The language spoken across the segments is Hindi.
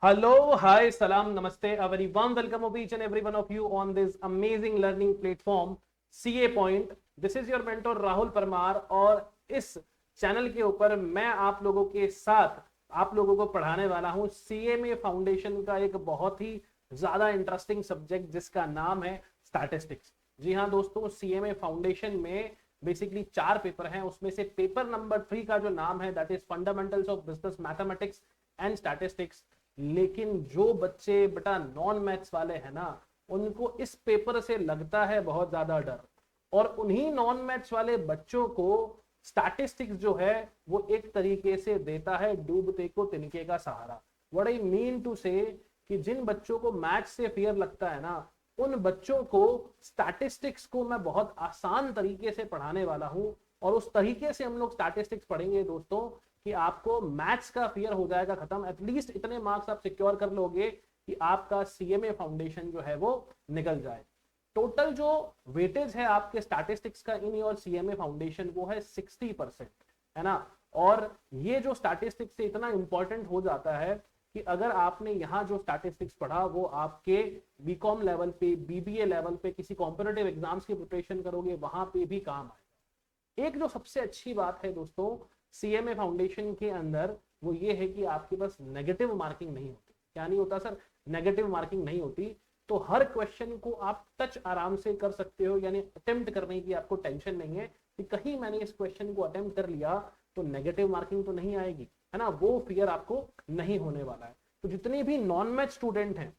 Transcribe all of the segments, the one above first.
Hello, hi, salam, namaste, a very warm welcome of each and every one of you on this amazing learning platform CA Point. This is your mentor Rahul Parmar और इस चैनल के ऊपर मैं आप लोगों के साथ आप लोगों को पढ़ाने वाला हूं CMA फाउंडेशन का एक बहुत ही ज्यादा इंटरेस्टिंग सब्जेक्ट जिसका नाम है स्टैटिस्टिक्स। जी हाँ दोस्तों, CMA फाउंडेशन में बेसिकली 4 पेपर हैं, उसमें से पेपर नंबर 3 का जो नाम है that is fundamentals of business mathematics and statistics. लेकिन जो बच्चे बेटा नॉन मैथ्स वाले हैं ना, उनको इस पेपर से लगता है बहुत ज्यादा डर, और उन्हीं नॉन मैथ्स वाले बच्चों को स्टैटिस्टिक्स जो है वो एक तरीके से देता है डूबते को तिनके का सहारा। व्हाट आई मीन टू से कि जिन बच्चों को मैथ्स से फियर लगता है ना, उन बच्चों को स्टैटिस्टिक्स को मैं बहुत आसान तरीके से पढ़ाने वाला हूं। और उस तरीके से हम लोग स्टैटिस्टिक्स पढ़ेंगे दोस्तों कि आपको मैथ्स का फियर हो जाएगा खत्म। एटलीस्ट इतने मार्क्स आप सिक्योर कर लोगे कि आपका सीएमए फाउंडेशन जो है वो निकल जाए। टोटल जो वेटेज है आपके स्टैटिस्टिक्स का इन योर सीएमए फाउंडेशन वो है 60%, है ना। और ये जो स्टैटिस्टिक्स से इतना इंपॉर्टेंट हो जाता है कि अगर आपने यहाँ जो स्टैटिस्टिक्स पढ़ा वो आपके बीकॉम लेवल पे, बीबीए लेवल पे, किसी कॉम्पिटिटिव एग्जाम्स की प्रिपरेशन करोगे वहां पे भी काम आएगा। एक जो सबसे अच्छी बात है दोस्तों सीएमए फाउंडेशन के अंदर वो ये है कि आपके पास नेगेटिव मार्किंग नहीं होती। क्या नहीं होता सर? नेगेटिव मार्किंग नहीं होती। तो हर क्वेश्चन को आप टच आराम से कर सकते हो, यानी अटेम्प्ट करने की आपको टेंशन नहीं है कि कहीं मैंने इस क्वेश्चन को अटेम्प्ट कर लिया तो नेगेटिव मार्किंग तो नहीं आएगी, है ना। वो फियर आपको नहीं होने वाला है। तो जितने भी नॉन मैथ स्टूडेंट हैं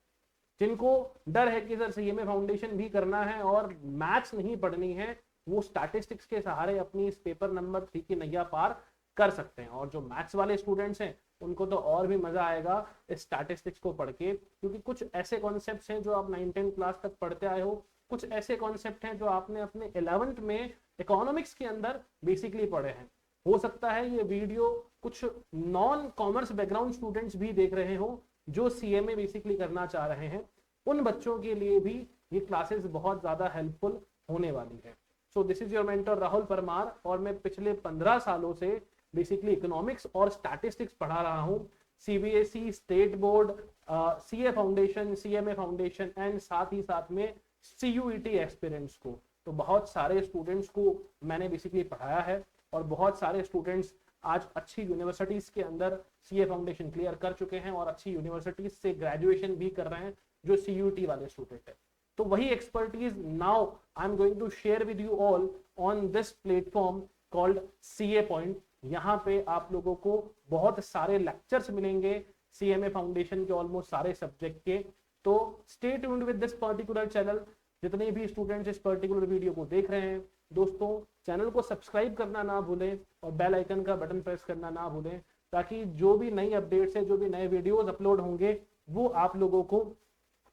जिनको डर है कि सर सीएमए फाउंडेशन भी करना है और मैथ्स नहीं पढ़नी है, वो स्टैटिस्टिक्स के सहारे अपनी इस पेपर नंबर 3 की नैया पार कर सकते हैं। और जो मैथ्स वाले स्टूडेंट्स हैं उनको तो और भी मजा आएगा इस स्टैटिस्टिक्स को पढ़ के, क्योंकि कुछ ऐसे कॉन्सेप्ट्स हैं जो आप 9-10 क्लास तक पढ़ते आए हो, कुछ ऐसे कॉन्सेप्ट हैं जो आपने अपने 11th में इकोनॉमिक्स के अंदर बेसिकली पढ़े हैं। हो सकता है ये वीडियो कुछ नॉन कॉमर्स बैकग्राउंड स्टूडेंट्स भी देख रहे हो जो सीएमए बेसिकली करना चाह रहे हैं, उन बच्चों के लिए भी ये क्लासेस बहुत ज्यादा हेल्पफुल होने वाली है। सो this is your mentor Rahul Parmar और मैं पिछले 15 सालों से बेसिकली इकोनॉमिक्स और स्टैटिस्टिक्स पढ़ा रहा हूं CBSE, state board, CA foundation, CMA foundation and साथ ही साथ में सीयूईटी एक्सपीरियंस को। तो बहुत सारे स्टूडेंट्स को मैंने बेसिकली पढ़ाया है और बहुत सारे स्टूडेंट्स आज अच्छी यूनिवर्सिटीज के अंदर सीए फाउंडेशन क्लियर कर चुके हैं और अच्छी यूनिवर्सिटीज से ग्रेजुएशन भी कर रहे हैं जो सीयूईटी वाले स्टूडेंट है। तो वही expertise now I am going to share with you all on this platform called CA point. यहाँ पे आप लोगों को बहुत सारे लेक्चर्स मिलेंगे सीएमए फाउंडेशन के ऑलमोस्ट सारे सब्जेक्ट के। तो stay tuned with this particular channel. जितने भी स्टूडेंट्स इस पर्टिकुलर वीडियो को देख रहे हैं दोस्तों, चैनल को सब्सक्राइब करना ना भूलें और बेल आइकन का बटन प्रेस करना ना भूलें, ताकि जो भी नई अपडेट्स है, जो भी नए वीडियोस अपलोड होंगे वो आप लोगों को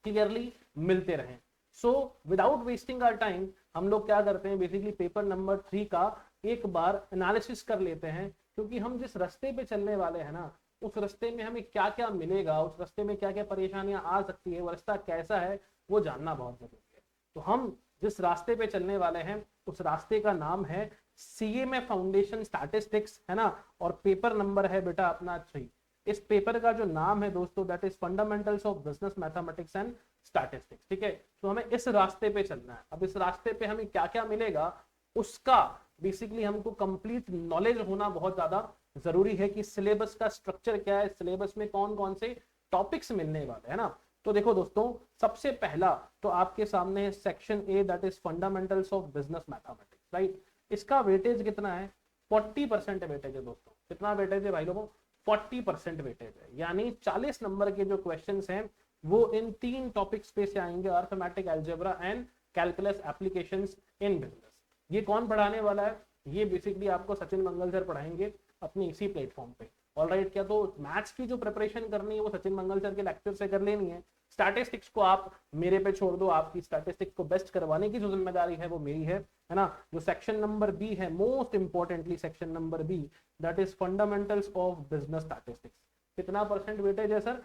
क्लियरली मिलते रहें। So without wasting our time हम लोग क्या करते हैं, बेसिकली पेपर नंबर 3 का एक बार एनालिसिस कर लेते हैं, क्योंकि हम जिस रास्ते पे चलने वाले हैं ना, उस रास्ते में हमें क्या क्या मिलेगा, उस रास्ते में क्या क्या परेशानियां आ सकती है, वो रास्ता कैसा है वो जानना बहुत जरूरी है। तो हम जिस रास्ते पे चलने वाले हैं उस रास्ते का नाम है सीएमए फाउंडेशन स्टैटिस्टिक्स, है ना। और पेपर नंबर है बेटा अपना 3। इस पेपर का जो नाम है दोस्तों that is fundamentals of business mathematics and statistics. ठीक है, तो हमें इस रास्ते पे चलना है। अब इस रास्ते पे हमें क्या क्या मिलेगा उसका बेसिकली हमको कंप्लीट नॉलेज होना बहुत ज्यादा जरूरी है कि सिलेबस का स्ट्रक्चर क्या है, सिलेबस में कौन कौन से टॉपिक्स मिलने वाले हैं ना। तो देखो दोस्तों, सबसे पहला तो आपके सामने है section A that is fundamentals of business mathematics, right. इसका वेटेज कितना है? 40% वेटेज है दोस्तों। कितना वेटेज है भाई लोगों? 40% वेटेज है, यानी 40 नंबर के जो क्वेश्चंस हैं वो इन 3 टॉपिक्स पे से आएंगे, arithmetic, algebra and calculus applications in business. ये कौन पढ़ाने वाला है? ये बेसिकली आपको सचिन मंगल सर पढ़ाएंगे अपनी इसी प्लेटफॉर्म पे। ऑलराइट, क्या तो मैथ्स की जो प्रिपरेशन करनी है वो सचिन मंगल सर के लेक्चर से कर लेनी है। स्टैटिस्टिक्स को आप मेरे पे छोड़ दो, आपकी स्टैटिस्टिक्स को बेस्ट करवाने की जो जिम्मेदारी है वो मेरी है ना। जो सेक्शन नंबर बी है, most importantly section number B that is fundamentals of business statistics. कितना परसेंट वेटेज है सर?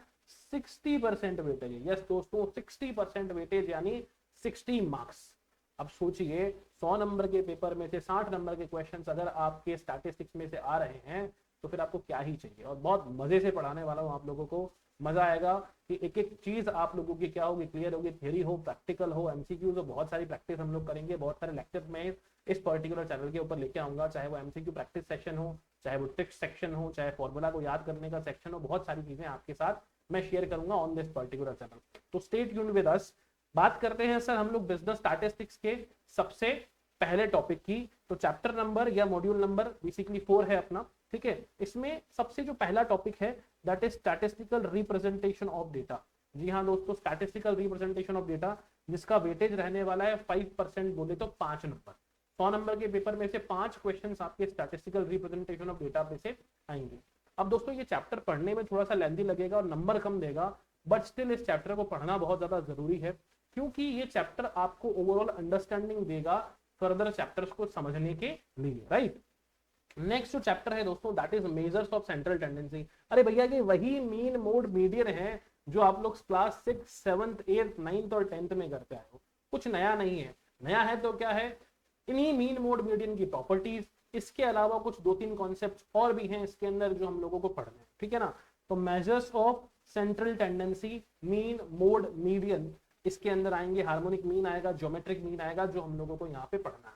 60% वेटेज है। यस दोस्तों, 60% वेटेज यानी 60 मार्क्स। अब सोचिए 100 नंबर के पेपर में से 60 नंबर के क्वेश्चंस अगर आपके स्टैटिस्टिक्स में से आ रहे हैं तो फिर आपको क्या ही चाहिए। और बहुत मजे से पढ़ाने वाला हूँ आप लोगों को, मजा आएगा कि एक एक चीज आप लोगों की क्या होगी, क्लियर होगी, थ्योरी हो, प्रैक्टिकल हो, एमसीक्यूज हो, बहुत सारी प्रैक्टिस हम लोग करेंगे, बहुत सारे लेक्चर में इस पर्टिकुलर चैनल के ऊपर लेके आऊंगा, चाहे वो एमसीक्यू प्रैक्टिस सेक्शन हो, चाहे वो टिप्स सेक्शन हो, चाहे फॉर्मूला को याद करने का सेक्शन हो, बहुत सारी चीजें आपके साथ मैं शेयर करूंगा ऑन दिस पर्टिकुलर चैनल। तो स्टे ट्यून्ड विद अस। बात करते हैं सर हम लोग बिजनेस स्टैटिस्टिक्स के सबसे पहले टॉपिक की। तो चैप्टर नंबर या मॉड्यूल नंबर बेसिकली 4 है अपना, ठीक है। इसमें सबसे जो पहला टॉपिक है that is statistical representation of data. जी हाँ दोस्तों, स्टैटिस्टिकल रिप्रेजेंटेशन ऑफ डेटा, जिसका वेटेज रहने वाला है 5%, बोले तो 5 नंबर। 100 नंबर के पेपर में से 5 क्वेश्चन आपके स्टैटिस्टिकल रिप्रेजेंटेशन ऑफ डेटा पे से आएंगे। अब दोस्तों ये चैप्टर पढ़ने में थोड़ा सा लेंथी लगेगा और नंबर कम देगा, बट स्टिल इस चैप्टर को पढ़ना बहुत ज्यादा जरूरी है, क्योंकि ये चैप्टर आपको ओवरऑल अंडरस्टैंडिंग देगा फर्दर चैप्टर्स को समझने के लिए, राइट। नेक्स्ट जो चैप्टर है दोस्तों that is measures of central tendency. अरे भैया ये वही मीन मोड मीडियन है जो आप लोग क्लास 6, 7, 8, 9 और 10th में करते आए हो, कुछ नया नहीं है। नया है तो क्या है, इन्हीं मीन मोड मीडियन की प्रॉपर्टीज, इसके अलावा कुछ 2-3 कॉन्सेप्ट और भी हैं इसके अंदर जो हम लोगों को पढ़ने हैं, ठीक है ना। तो measures of central tendency, mean, mode, median, इसके अंदर आएंगे, हार्मोनिक मीन आएगा, ज्योमेट्रिक मीन आएगा, जो हम लोगों को यहाँ पे पढ़ना है।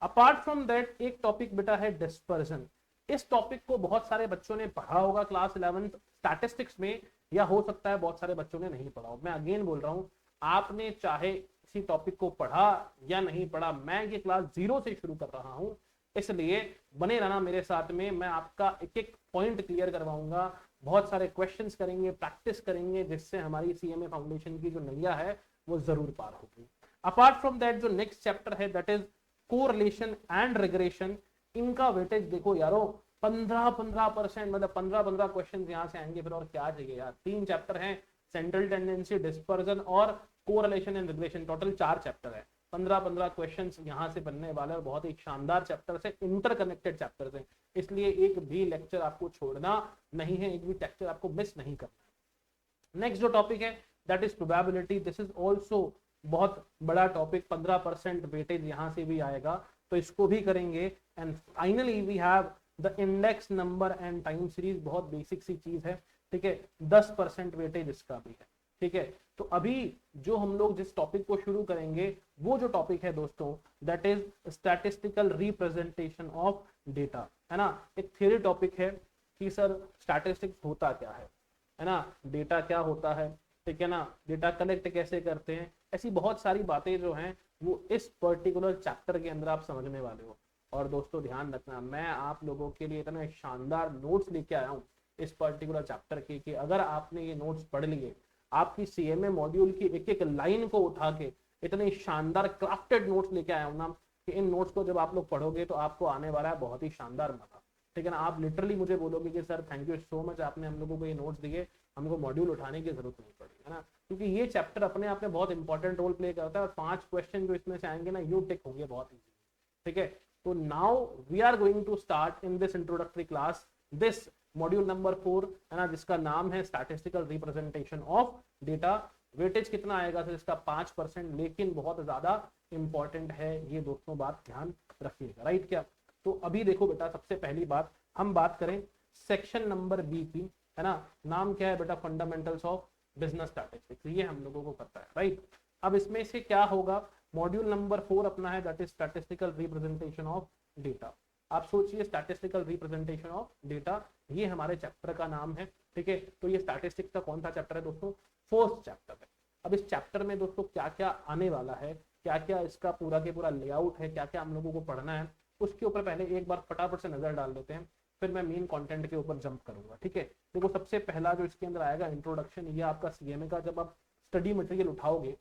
अपार्ट फ्रॉम दैट एक टॉपिक बेटा है डिस्पर्जन। इस टॉपिक को बहुत सारे बच्चों ने पढ़ा होगा क्लास 11th स्टैटिस्टिक्स में, या हो सकता है बहुत सारे बच्चों ने नहीं पढ़ा हो। मैं अगेन बोल रहा हूँ, आपने चाहे इसी टॉपिक को पढ़ा या नहीं पढ़ा, मैं ये क्लास 0 से शुरू कर रहा हूँ, इसलिए बने रहना मेरे साथ में। मैं आपका एक एक पॉइंट क्लियर करवाऊंगा, बहुत सारे क्वेश्चंस करेंगे, प्रैक्टिस करेंगे, जिससे हमारी सीएमए फाउंडेशन की जो नैया है वो जरूर पार होगी। अपार्ट फ्रॉम दैट जो नेक्स्ट चैप्टर है that is correlation and regression. इनका वेटेज देखो यारो 15% मतलब 15 क्वेश्चन यहाँ से आएंगे, फिर और क्या चाहिए यार। 3 चैप्टर हैं, सेंट्रल टेंडेंसी, डिस्पर्जन और correlation and regression, total 4 chapter है। 15 क्वेश्चन यहाँ से बनने वाले और बहुत ही शानदार चैप्टर है, इंटरकनेक्टेड चैप्टर है, इसलिए एक भी लेक्चर आपको छोड़ना नहीं है, एक भी लेक्चर आपको मिस नहीं करना। नेक्स्ट जो टॉपिक है that is probability. This is also बहुत बड़ा टॉपिक, 15% वेटेज यहाँ से भी आएगा, तो इसको भी करेंगे। And finally we have the index number and time series, बहुत बेसिक सी चीज है, ठीक है। 10% वेटेज इसका भी है, ठीक है। तो अभी जो हम लोग जिस टॉपिक को शुरू करेंगे वो जो टॉपिक है दोस्तों that is statistical representation of data, है ना। एक थ्योरी टॉपिक है कि सर स्टैटिस्टिक्स होता क्या है ना, डेटा क्या होता है, ठीक है ना, डेटा कलेक्ट कैसे करते हैं, ऐसी बहुत सारी बातें जो हैं वो इस पर्टिकुलर चैप्टर के अंदर आप समझने वाले हो। और दोस्तों ध्यान रखना, मैं आप लोगों के लिए इतना शानदार नोट्स लेके आया हूँ इस पर्टिकुलर चैप्टर के कि अगर आपने ये नोट्स पढ़ लिए, आपकी सीएमए मॉड्यूल की एक एक लाइन को उठा के इतने शानदार क्राफ्टेड नोट्स लेके आया हूँ ना, कि इन नोट्स को जब आप लोग पढ़ोगे तो आपको आने वाला है बहुत ही शानदार मजा, ठीक है ना। आप लिटरली मुझे बोलोगे कि sir thank you so much, आपने हम लोगों को ये नोट्स दिए, हमको मॉड्यूल उठाने की जरूरत नहीं पड़ी, है ना। क्योंकि ये चैप्टर अपने आप में बहुत इंपॉर्टेंट रोल प्ले करता है और 5 क्वेश्चन जो इसमें से आएंगे ना यू टिक होंगे बहुत इजी, ठीक है। तो now we are going to start in this introductory class this module number 4, है ना, जिसका नाम है statistical representation of data. Weightage कितना आएगा सर इसका 5%, लेकिन बहुत ज्यादा इंपॉर्टेंट है ये दोस्तों, बात ध्यान रखिएगा, राइट। क्या तो अभी देखो बेटा, सबसे पहली बात हम बात करें सेक्शन नंबर बी की, है ना। नाम क्या है बेटा, फंडामेंटल्स ऑफ बिजनेस स्टैटिस्टिक्स, ये हम लोगों को पता है, राइट। अब इसमें से क्या होगा, मॉड्यूल नंबर 4 अपना है that is statistical representation of data. आप सोचिए स्टैटिस्टिकल रिप्रेजेंटेशन ऑफ डेटा, ये हमारे चैप्टर का नाम है, ठीक है। तो ये स्टैटिस्टिक्स का कौन सा चैप्टर है दोस्तों, 4th चैप्टर है। अब इस चैप्टर में दोस्तों क्या क्या आने वाला है, क्या क्या इसका पूरा के पूरा लेआउट है, क्या क्या हम लोगों को पढ़ना है, उसके ऊपर पहले एक बार फटाफट से नजर डाल देते हैं, फिर मैं मेन कंटेंट के ऊपर जंप करूंगा, ठीक है। देखो सबसे पहला जो इसके अंदर आएगा इंट्रोडक्शन, ये आपका सीएमए का जब आप स्टडी मटेरियल उठाओगे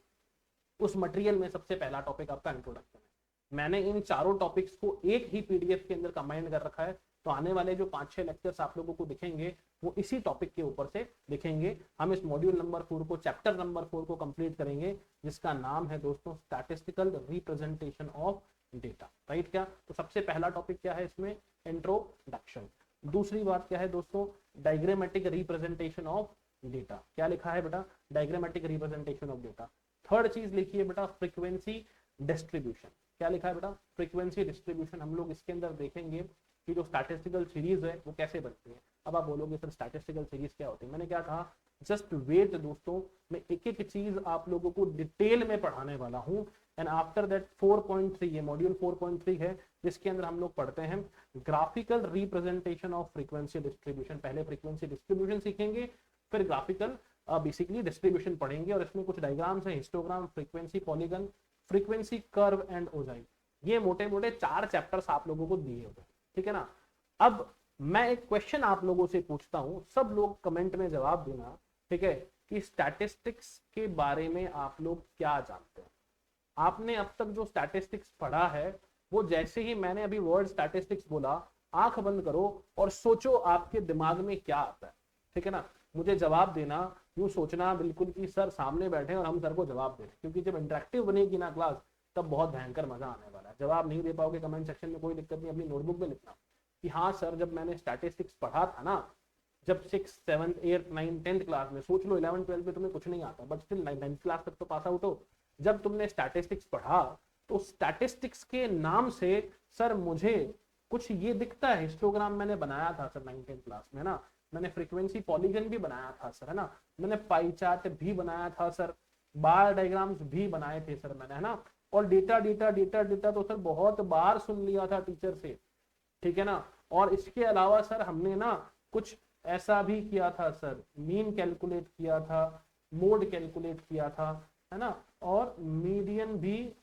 उस मटेरियल में सबसे पहला टॉपिक आपका इंट्रोडक्शन है। मैंने इन चारों टॉपिक्स को एक ही पीडीएफ के अंदर कंबाइन कर रखा है, तो आने वाले जो 5-6 लेक्चर्स आप लोगों को दिखेंगे वो इसी टॉपिक के ऊपर से दिखेंगे। हम इस मॉड्यूल नंबर 4 को, चैप्टर नंबर 4 को कंप्लीट करेंगे, जिसका नाम है दोस्तों statistical representation of data, right. क्या तो सबसे पहला टॉपिक क्या है इसमें, इंट्रोडक्शन। दूसरी बात क्या है दोस्तों, डायग्रामेटिक रिप्रेजेंटेशन ऑफ डेटा। क्या लिखा है बेटा, diagrammatic representation of data. Third चीज लिखिए बेटा, फ्रीक्वेंसी डिस्ट्रीब्यूशन। क्या लिखा है बेटा, फ्रीक्वेंसी डिस्ट्रीब्यूशन। हम लोग इसके अंदर देखेंगे कि जो स्टैटिस्टिकल सीरीज है वो कैसे बनती है। अब आप बोलोगे सर स्टैटिस्टिकल सीरीज क्या होती है, मैंने क्या कहा, जस्ट वेट दोस्तों, मैं एक एक चीज आप लोगों को डिटेल में पढ़ाने वाला हूँ। एंड आफ्टर दैट 4.3, ये मॉड्यूल 4.3 है, जिसके अंदर हम लोग पढ़ते हैं graphical representation of frequency distribution. पहले फ्रीक्वेंसी डिस्ट्रीब्यूशन सीखेंगे, फिर ग्राफिकल बेसिकली डिस्ट्रीब्यूशन पढ़ेंगे, और इसमें कुछ डायग्राम्स है, histogram, frequency polygon, frequency curve and ओजाइड। ये मोटे मोटे 4 चैप्टर्स आप लोगों को दिए हुए, ठीक है ना। अब मैं एक क्वेश्चन आप लोगों से पूछता हूं, सब लोग कमेंट में जवाब देना, ठीक है, कि स्टैटिस्टिक्स के बारे में आप लोग क्या जानते हैं। आपने अब तक जो स्टैटिस्टिक्स पढ़ा है, वो जैसे ही मैंने अभी वर्ड स्टैटिस्टिक्स बोला, आंख बंद करो और सोचो आपके दिमाग में क्या आता है, ठीक है ना। मुझे जवाब देना, यूं सोचना बिल्कुल कि सर सामने बैठे और हम सर को जवाब दे रहे, क्योंकि जब इंटरेक्टिव बनेगी ना क्लास, तब बहुत भयंकर मजा आने वाला है। जवाब नहीं दे पाओगे कमेंट सेक्शन में, कोई दिक्कत नहीं, अपनी नोटबुक में लिखना कि हाँ सर जब मैंने स्टैटिस्टिक्स पढ़ा था ना, जब 6, 7, 8, 9, 10th क्लास में, सोच लो 11, 12 में तुम्हें कुछ नहीं आता, बट स्टिल 9th क्लास तक तो पास आउट हो, जब तुमने स्टैटिस्टिक्स पढ़ा तो स्टैटिस्टिक्स के नाम से सर मुझे कुछ ये दिखता है, हिस्टोग्राम मैंने बनाया था सर 9th क्लास में ना, मैंने फ्रीक्वेंसी पॉलीगन भी बनाया था सर, है ना, मैंने पाई चार्ट भी बनाया था सर, बार डायग्राम्स भी बनाए थे सर मैंने, है ना, और डेटा डेटा डेटा डेटा तो सर बहुत बार सुन लिया था टीचर से, ठीक है ना। और इसके अलावा सर हमने ना कुछ ऐसा भी किया था सर, मीन कैलकुलेट किया था, मोड कैलकुलेट किया था, है ना, और मीडियन भी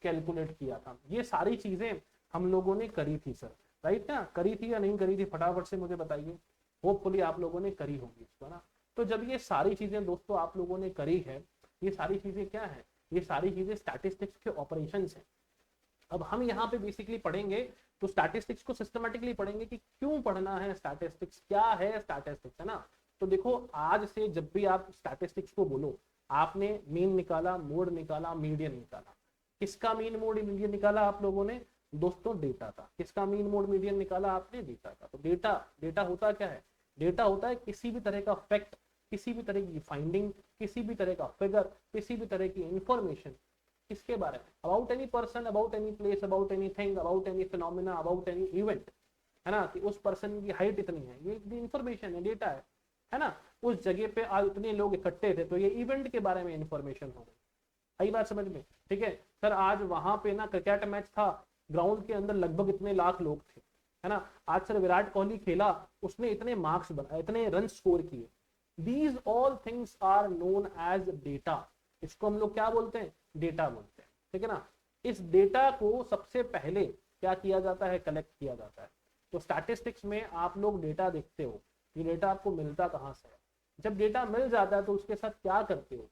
कैलकुलेट किया था। ये सारी चीजें हम लोगों ने करी थी सर, राइट ना, करी थी या नहीं करी थी, फटाफट से मुझे बताइए। होपफुली आप लोगों ने करी होगी इसको ना। तो जब ये सारी चीजें दोस्तों आप लोगों ने करी है, ये सारी चीजें क्या है, ये सारी चीजें स्टैटिस्टिक्स के ऑपरेशंस हैं। अब हम यहाँ पे बेसिकली पढ़ेंगे, तो स्टैटिस्टिक्स को सिस्टमेटिकली पढ़ेंगे कि क्यों पढ़ना है स्टैटिस्टिक्स, क्या है स्टैटिस्टिक्स, है ना। तो देखो आज से जब भी आप स्टैटिस्टिक्स को बोलो, आपने मीन निकाला, मोड निकाला, मीडियन निकाला, किसका मीन मोड मीडियन निकाला आप लोगों ने दोस्तों, डेटा का। किसका मीन मोड मीडियन निकाला आपने, डेटा का। तो डेटा, डेटा होता क्या है, डेटा होता है किसी भी तरह का फैक्ट, किसी भी तरह की फाइंडिंग, किसी भी तरह का फिगर, किसी भी तरह की इंफॉर्मेशन, किसके बारे में, about any person, about any place, about any thing, about any phenomena, about any event, है ना, कि उस पर्सन की हाइट इतनी है, ये इंफॉर्मेशन है, डेटा है ना। उस जगह पे आज इतने लोग इकट्ठे थे, तो ये इवेंट के बारे में इंफॉर्मेशन हो गई। आई बात समझ में, ठीक है। सर आज वहां पे ना क्रिकेट मैच था, ग्राउंड के अंदर लगभग इतने लाख लोग थे, है ना। आज सर विराट कोहली खेला, उसने इतने मार्क्स बनाए, इतने रन स्कोर किए। These all things are known as data. इसको हम लोग क्या बोलते हैं, डेटा बोलते हैं, ठीक है ना। इस डेटा को सबसे पहले क्या किया जाता है, कलेक्ट किया जाता है। तो स्टैटिस्टिक्स में आप लोग डेटा देखते हो, ये डेटा आपको मिलता कहाँ से है। जब डेटा मिल जाता है तो उसके साथ क्या करते हो,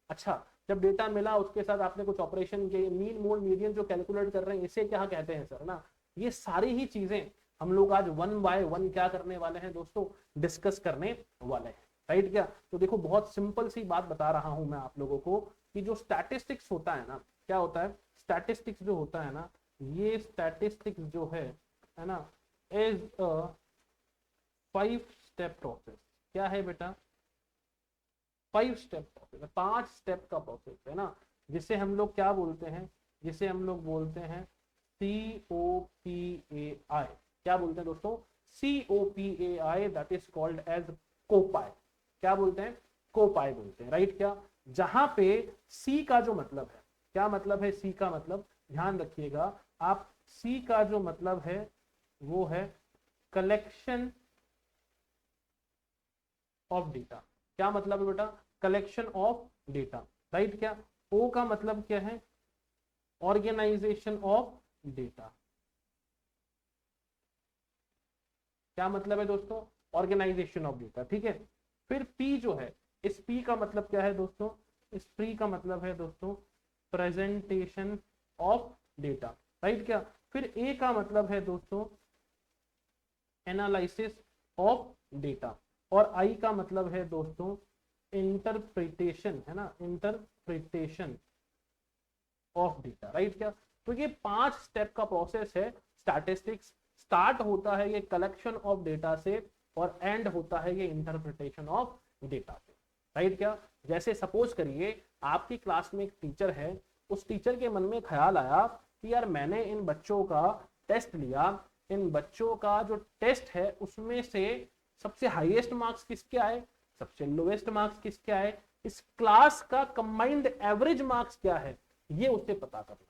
अच्छा जब डेटा मिला उसके साथ आपने कुछ ऑपरेशन के, मीन मोड मीडियन जो कैलकुलेट कर रहे हैं, इसे क्या कहते हैं सर ना। ये सारी ही चीजें हम लोग आज 1 बाय 1 क्या करने वाले हैं दोस्तों, डिस्कस करने वाले हैं, राइट क्या। तो देखो बहुत सिंपल सी बात बता रहा हूं मैं आप लोगों को, कि जो स्टैटिस्टिक्स होता है ना, क्या होता है, स्टैटिस्टिक्स जो होता है ना, ये स्टैटिस्टिक्स जो है ना, इज अ 5 स्टेप प्रोसेस। क्या है बेटा, 5 स्टेप प्रोसेस, 5 स्टेप का प्रोसेस है ना, जिसे हम लोग क्या बोलते हैं, जिसे हम लोग बोलते हैं COPAI। क्या बोलते हैं दोस्तों, COPAI, that is called as COPAI. क्या बोलते हैं, कोपाई बोलते हैं, राइट क्या। जहां पे सी का जो मतलब है, क्या मतलब है सी का मतलब, ध्यान रखिएगा आप, सी का जो मतलब है वो है कलेक्शन ऑफ डेटा। क्या मतलब है बेटा, कलेक्शन ऑफ डेटा, राइट क्या। ओ का मतलब क्या है, ऑर्गेनाइजेशन ऑफ डेटा। क्या मतलब है दोस्तों, ऑर्गेनाइजेशन ऑफ डेटा, ठीक है। फिर पी जो है, इस पी का मतलब क्या है दोस्तों, इस पी का मतलब है दोस्तों प्रेजेंटेशन ऑफ डेटा, राइट क्या। फिर ए का मतलब है दोस्तों एनालिसिस ऑफ डेटा, और आई का मतलब है दोस्तों इंटरप्रिटेशन, है ना, इंटरप्रिटेशन ऑफ डेटा, राइट क्या। तो ये 5 स्टेप का प्रोसेस है स्टैटिस्टिक्स। स्टार्ट होता है ये कलेक्शन ऑफ डेटा से, और एंड होता है ये इंटरप्रिटेशन ऑफ डेटा से, राइट क्या। जैसे सपोज करिए आपकी क्लास में एक टीचर है, उस टीचर के मन में ख्याल आया कि यार मैंने इन बच्चों का टेस्ट लिया, इन बच्चों का जो टेस्ट है उसमें से सबसे हाईएस्ट मार्क्स किसके आए, सबसे लोएस्ट मार्क्स किसके आए, इस क्लास का कंबाइंड एवरेज मार्क्स क्या है, ये उसे पता करना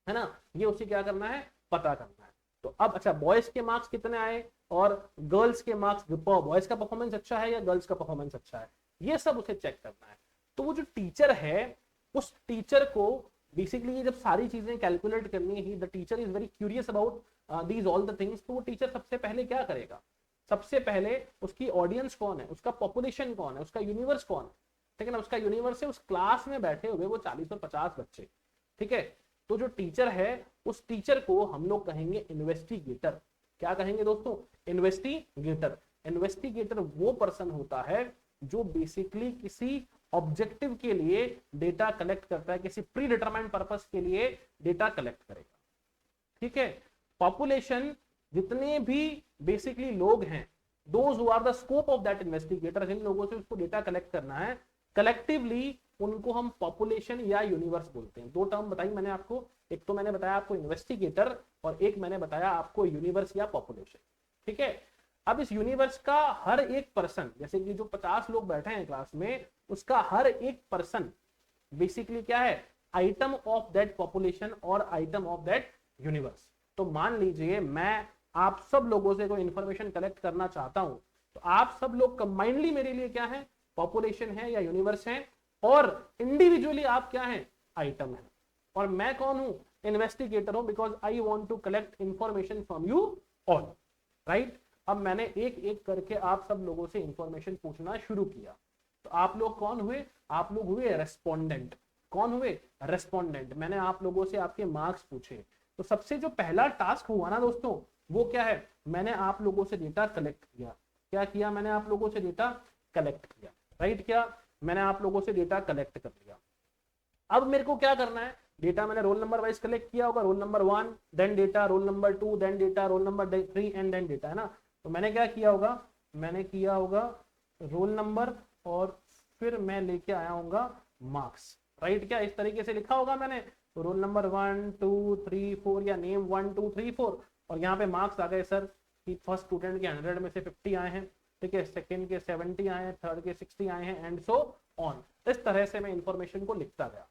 है ना, ये उसे क्या करना है, पता करना है। तो अब अच्छा, बॉयज के मार्क्स कितने आए और गर्ल्स के मार्क्स, बॉयज का परफॉर्मेंस अच्छा है या गर्ल्स का परफॉर्मेंस अच्छा है, ये सब उसे चेक करना है। तो वो जो टीचर है, उस टीचर को बेसिकली ये जब सारी चीजें कैलकुलेट करनी है, the teacher is very curious about these all the things, तो वो टीचर सबसे पहले क्या करेगा, सबसे पहले उसकी ऑडियंस कौन है, उसका पॉपुलेशन कौन है, उसका यूनिवर्स कौन है, ठीक है ना, उसका यूनिवर्स है उस क्लास में बैठे हुए वो 40 और 50 बच्चे, ठीक है। तो जो टीचर है उस टीचर को हम लोग कहेंगे इन्वेस्टिगेटर। क्या कहेंगे दोस्तों, इन्वेस्टिगेटर। इन्वेस्टिगेटर वो पर्सन होता है जो बेसिकली किसी ऑब्जेक्टिव के लिए डेटा कलेक्ट करता है, किसी प्री डिटरमाइंड पर्पस के लिए डेटा कलेक्ट करेगा, ठीक है। पॉपुलेशन, जितने भी बेसिकली लोग हैं, those who are the scope of that investigator, जिन लोगों से उसको डेटा कलेक्ट करना है, कलेक्टिवली उनको हम पॉपुलेशन या यूनिवर्स बोलते हैं। दो टर्म बताई मैंने आपको, एक तो मैंने बताया आपको इन्वेस्टिगेटर और एक मैंने बताया आपको यूनिवर्स या पॉपुलेशन, ठीक है। अब इस यूनिवर्स का हर एक पर्सन, जैसे कि जो 50 लोग बैठे हैं क्लास में, उसका हर एक पर्सन बेसिकली क्या है, आइटम ऑफ दैट पॉपुलेशन और आइटम ऑफ दैट यूनिवर्स। तो मान लीजिए मैं आप सब लोगों से कोई इंफॉर्मेशन कलेक्ट करना चाहता हूं, तो आप सब लोग कंबाइंडली मेरे लिए क्या है, पॉपुलेशन है या यूनिवर्स है, और इंडिविजुअली आप क्या हैं, आइटम है। और मैं कौन हूं, इन्वेस्टिगेटर हूं, because I want to collect information from you all, right. अब मैंने एक एक करके आप सब लोगों से इंफॉर्मेशन पूछना शुरू किया, तो आप लोग कौन हुए, आप लोग हुए रेस्पोंडेंट। कौन हुए, रेस्पोंडेंट। मैंने आप लोगों से आपके मार्क्स पूछे, तो सबसे जो पहला टास्क हुआ ना दोस्तों, वो क्या है, मैंने आप लोगों से डेटा कलेक्ट किया। क्या किया, मैंने आप लोगों से डेटा कलेक्ट किया, राइट। क्या, मैंने आप लोगों से डेटा कलेक्ट कर लिया। अब मेरे को क्या करना है, डेटा मैंने रोल नंबर वाइज कलेक्ट किया होगा, roll number 1 then data, roll number 2 then data, roll number 3 and then data, है ना। तो मैंने क्या किया होगा, मैंने किया होगा रोल नंबर और फिर मैं लेके आया हूँ मार्क्स, राइट। क्या इस तरीके से लिखा होगा मैंने, रोल नंबर 1 2 3 4 या नेम 1 2 3 4, और यहाँ पे मार्क्स आ गए सर कि फर्स्ट स्टूडेंट के 100 में से 50 आए हैं, ठीक है, सेकंड के 70 आए हैं, थर्ड के 60 आए हैं, एंड सो ऑन। इस तरह से मैं इंफॉर्मेशन को लिखता गया।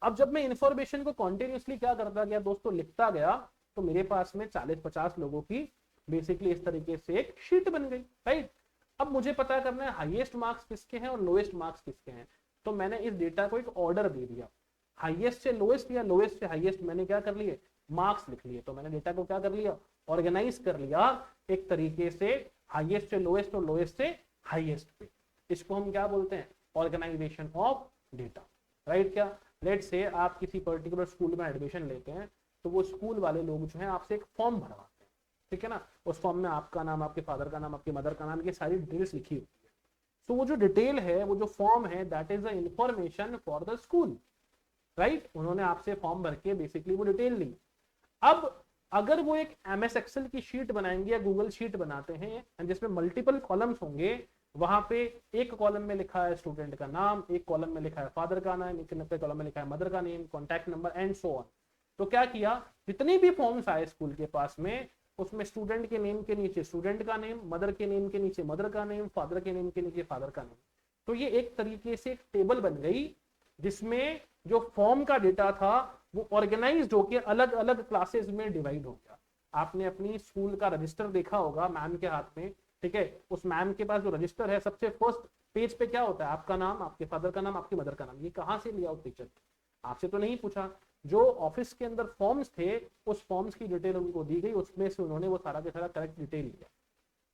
अब जब मैं इंफॉर्मेशन को कॉन्टिन्यूसली क्या करता गया दोस्तों, लिखता गया, तो मेरे पास में 40-50 लोगों की बेसिकली इस तरीके से एक शीट बन गई, राइट। अब मुझे पता करना है हाईएस्ट मार्क्स किसके हैं और लोएस्ट मार्क्स किसके हैं, तो मैंने इस डेटा को एक ऑर्डर दे दिया, हाईएस्ट से लोएस्ट या लोएस्ट से हाईएस्ट मैंने क्या कर लिए, मार्क्स लिख लिए। तो मैंने डेटा को क्या कर लिया, ऑर्गेनाइज कर लिया एक तरीके से, हाईएस्ट से लोएस्ट और लोएस्ट से हाईएस्ट पे। इसको हम क्या बोलते हैं, ऑर्गेनाइजेशन ऑफ डेटा, राइट। क्या, लेट से आप किसी पर्टिकुलर स्कूल में एडमिशन लेते हैं, तो वो स्कूल वाले लोग जो है आपसे एक फॉर्म भरवाते हैं, ठीक है ना। उस फॉर्म में आपका नाम, आपके फादर का नाम, आपकी मदर का नाम, ये सारी डिटेल्स लिखी होती है। तो वो जो डिटेल है, वो जो फॉर्म है, that is the information for the school, right. उन्होंने आपसे फॉर्म भर के बेसिकली वो डिटेल ली। अब अगर वो एक एमएस एक्सेल की शीट बनाएंगे या गूगल शीट बनाते हैं जिसमें मल्टीपल कॉलम्स होंगे, वहां पे एक कॉलम में लिखा है स्टूडेंट का नाम, एक कॉलम में लिखा है फादर का नाम, एक कॉलम में लिखा है मदर का name, contact number and so on. तो क्या किया, जितने भी फॉर्म्स आए स्कूल के पास में, उसमें स्टूडेंट के नेम के नीचे स्टूडेंट का नेम, मदर के नेम के नीचे मदर का नेम, फादर के नेम के नीचे फादर का नेम। तो ये एक तरीके से एक टेबल बन गई जिसमें जो फॉर्म का डेटा था वो ऑर्गेनाइज्ड होकर अलग अलग क्लासेस में डिवाइड हो गया। आपने अपनी स्कूल का रजिस्टर देखा होगा मैम के हाथ में, ठीक है। उस मैम के पास जो रजिस्टर है, सबसे फर्स्ट पेज पे क्या होता है, आपका नाम, आपके फादर का नाम, आपकी मदर का नाम। ये कहाँ से लिया उस टीचर, आपसे तो नहीं पूछा। जो ऑफिस के अंदर फॉर्म्स थे, उस फॉर्म्स की डिटेल उनको दी गई, उसमें से उन्होंने वो सारा के सारा करेक्ट डिटेल लिया,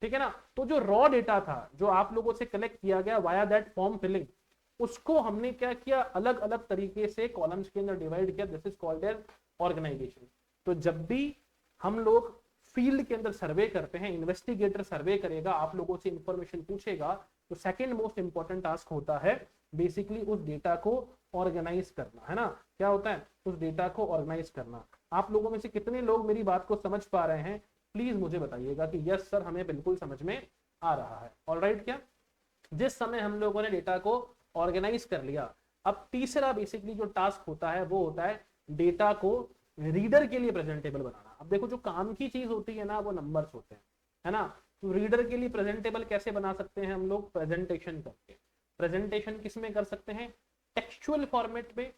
ठीक है ना। तो जो रॉ डेटा था, जो आप लोगों से कलेक्ट किया गया वाया दैट फॉर्म फिलिंग, उसको हमने क्या किया, अलग अलग तरीके से कॉलम्स के अंदर डिवाइड किया। This is called as organisation. तो जब भी हम लोग फील्ड के अंदर सर्वे करते हैं, इन्वेस्टिगेटर सर्वे करेगा, आप लोगों से इंफॉर्मेशन पूछेगा, तो सेकंड मोस्ट इंपॉर्टेंट टास्क होता है बेसिकली उस डेटा को ऑर्गेनाइज करना, है ना। क्या होता है, उस डेटा को ऑर्गेनाइज करना। आप लोगों में से कितने लोग मेरी बात को समझ पा रहे हैं, प्लीज मुझे बताइएगा कि यस सर, हमें बिल्कुल समझ में आ रहा है। ऑलराइट। क्या, जिस समय हम लोगों ने डेटा को ऑर्गेनाइज कर लिया, अब तीसरा बेसिकली जो टास्क होता है वो होता है डेटा को रीडर के लिए प्रेजेंटेबल बनाना। अब देखो जो काम की चीज होती है ना वो नंबर्स होते हैं, है ना। तो रीडर के लिए प्रेजेंटेबल कैसे बना सकते हैं हम लोग, प्रेजेंटेशन करके। प्रेजेंटेशन किस में कर सकते हैं, टेक्सचुअल फॉर्मेट में,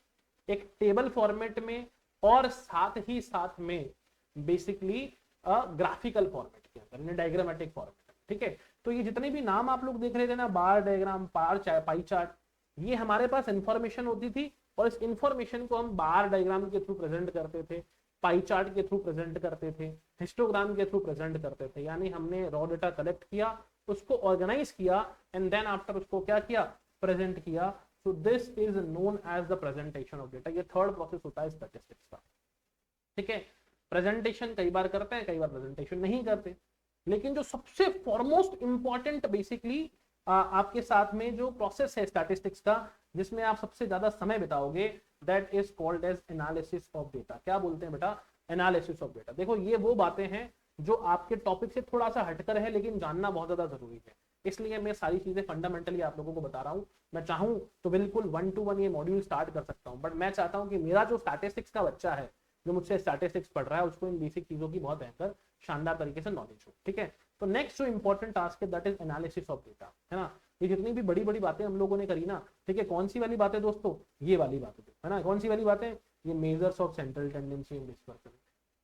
एक टेबल फॉर्मेट में, और साथ ही साथ में बेसिकली ग्राफिकल फॉर्मेट के अंदर, डायग्रामेटिक फॉर्मेट। ठीक है, तो ये जितने भी नाम आप लोग देख रहे थे ना, बार डायग्राम, पाई चार्ट, ये हमारे पास इंफॉर्मेशन होती थी और इस इंफॉर्मेशन को हम बार डायग्राम के थ्रू प्रेजेंट करते थे, पाई चार्ट के थ्रू प्रेजेंट करते थे, हिस्टोग्राम के थ्रू प्रेजेंट करते थे। यानी हमने रॉ डेटा कलेक्ट किया, उसको ऑर्गेनाइज किया एंड देन आफ्टर उसको क्या किया, प्रेजेंट किया। So this is known as the presentation of data. ये थर्ड प्रोसेस होता है स्टैटिस्टिक्स का। ठीक है, प्रेजेंटेशन कई बार करते हैं, कई बार प्रेजेंटेशन नहीं करते, लेकिन जो सबसे फॉरमोस्ट इंपॉर्टेंट बेसिकली आपके साथ में जो प्रोसेस है स्टैटिस्टिक्स का, जिसमें आप सबसे ज्यादा समय बिताओगे, that is called as analysis of data. क्या बोलते हैं बेटा, एनालिसिस ऑफ डेटा। देखो ये वो बातें हैं जो आपके टॉपिक से थोड़ा सा हटकर है, लेकिन जानना बहुत ज्यादा जरूरी है, इसलिए मैं सारी चीजें फंडामेंटली आप लोगों को बता रहा हूँ। मैं चाहूँ तो बिल्कुल 1 to 1 ये मॉड्यूल स्टार्ट कर सकता हूँ, बट मैं चाहता हूँ कि मेरा जो स्टैटिस्टिक्स का बच्चा है, जो मुझसे स्टैटिस्टिक्स पढ़ रहा है, उसको इन बेसिक चीजों की बहुत बेहतर शानदार तरीके से नॉलेज हो। ठीक है, तो नेक्स्ट जो इंपॉर्टेंट टास्क है that is analysis of data, है ना। ये जितनी भी बड़ी बड़ी बातें हम लोगों ने करी ना, ठीक है, कौन सी वाली बातें दोस्तों, ये वाली बातें, है ना। कौन सी वाली बातें, ये measures of central tendency in dispersion,